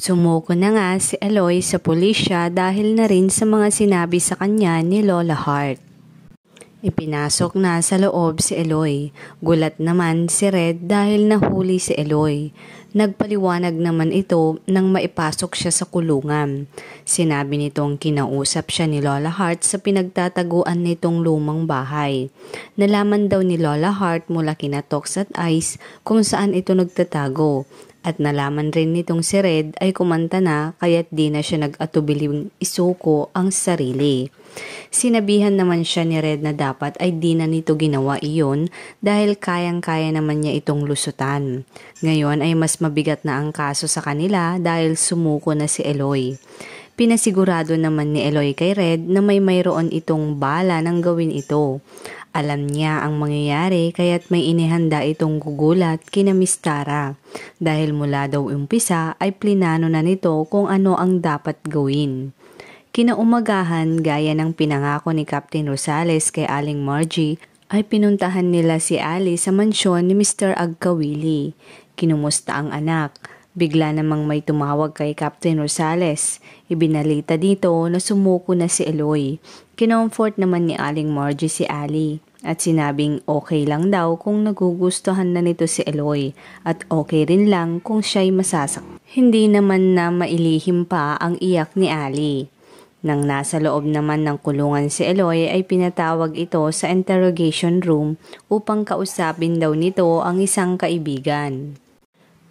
Sumuko na nga si Eloy sa pulisya dahil na rin sa mga sinabi sa kanya ni Lola Hart. Ipinasok na sa loob si Eloy. Gulat naman si Red dahil nahuli si Eloy. Nagpaliwanag naman ito nang maipasok siya sa kulungan. Sinabi nitong kinausap siya ni Lola Hart sa pinagtataguan nitong lumang bahay. Nalaman daw ni Lola Hart mula kina Tox at Ice kung saan ito nagtatago. At nalaman rin nitong si Red ay kumanta na kaya't di na siya nag-atubiling isuko ang sarili. Sinabihan naman siya ni Red na dapat ay di na nito ginawa iyon dahil kayang-kaya naman niya itong lusutan. Ngayon ay mas mabigat na ang kaso sa kanila dahil sumuko na si Eloy. Pinasigurado naman ni Eloy kay Red na may mayroon itong bala nang gawin ito. Alam niya ang mangyayari kaya't may inihanda itong gugulat kina Miss Tara. Dahil mula daw umpisa ay plinano na nito kung ano ang dapat gawin. Kinaumagahan gaya ng pinangako ni Captain Rosales kay Aling Margie ay pinuntahan nila si Ali sa mansyon ni Mr. Agkawili. Kinumusta ang anak. Bigla namang may tumawag kay Captain Rosales. Ibinalita dito na sumuko na si Eloy. Kinomfort naman ni Aling Margie si Ali at sinabing okay lang daw kung nagugustuhan na nito si Eloy at okay rin lang kung siya'y masasak. Hindi naman na mailihim pa ang iyak ni Ali. Nang nasa loob naman ng kulungan si Eloy ay pinatawag ito sa interrogation room upang kausapin daw nito ang isang kaibigan.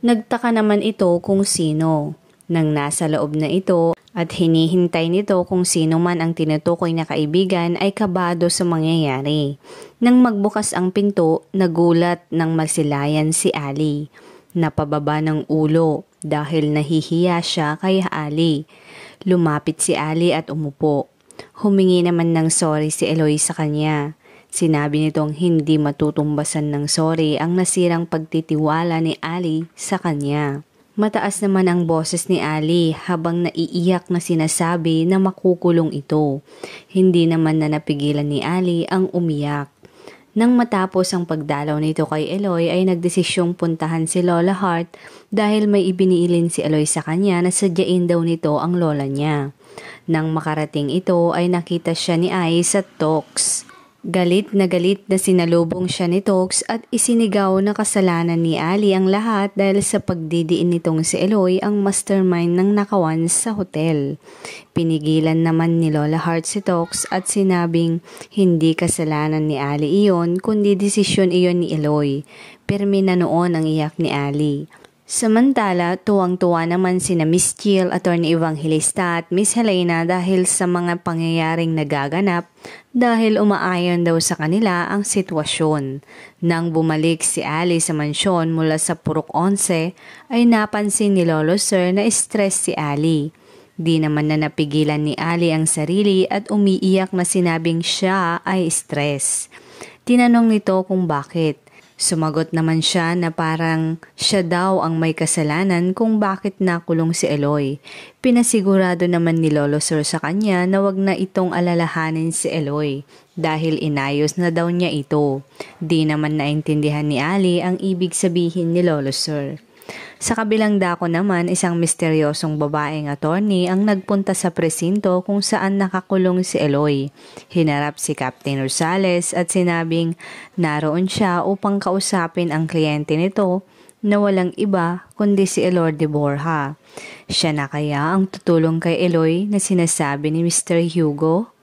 Nagtaka naman ito kung sino. Nang nasa loob na ito at hinihintay nito kung sino man ang tinutukoy na kaibigan ay kabado sa mangyayari. Nang magbukas ang pinto, nagulat nang masilayan si Ali. Napababa ng ulo dahil nahihiya siya kay Ali. Lumapit si Ali at umupo. Humingi naman ng sorry si Eloy sa kanya. Sinabi nitong hindi matutumbasan ng sorry ang nasirang pagtitiwala ni Ali sa kanya. Mataas naman ang boses ni Ali habang naiiyak na sinasabi na makukulong ito. Hindi naman na napigilan ni Ali ang umiyak. Nang matapos ang pagdalaw nito kay Eloy ay nagdesisyong puntahan si Lola Hart dahil may ibiniilin si Eloy sa kanya na sadyain daw nito ang lola niya. Nang makarating ito ay nakita siya ni Ice at Tox. Galit na sinalubong siya ni Tox at isinigaw na kasalanan ni Ali ang lahat dahil sa pagdidiin nitong si Eloy ang mastermind ng nakawan sa hotel. Pinigilan naman ni Lola Hart si Tox at sinabing hindi kasalanan ni Ali iyon kundi desisyon iyon ni Eloy. Pirmi na noon ang iyak ni Ali. Samantala, tuwang-tuwa naman sina Miss Jill, Attorney Evangelista at Miss Helena dahil sa mga pangyayaring nagaganap dahil umaayon daw sa kanila ang sitwasyon. Nang bumalik si Ali sa mansyon mula sa Purok 11 ay napansin ni Lolo Sir na stress si Ali. Di naman na napigilan ni Ali ang sarili at umiiyak na sinabing siya ay stress. Tinanong nito kung bakit. Sumagot naman siya na parang siya daw ang may kasalanan kung bakit nakulong si Eloy. Pinasigurado naman ni Lolo Sir sa kanya na wag na itong alalahanin si Eloy dahil inayos na daw niya ito. Di naman naintindihan ni Ali ang ibig sabihin ni Lolo Sir. Sa kabilang dako naman, isang misteryosong babaeng attorney ang nagpunta sa presinto kung saan nakakulong si Eloy. Hinarap si Captain Rosales at sinabing naroon siya upang kausapin ang kliyente nito na walang iba kundi si Elorde Borja. Siya na kaya ang tutulong kay Eloy na sinasabi ni Mr. Hugo?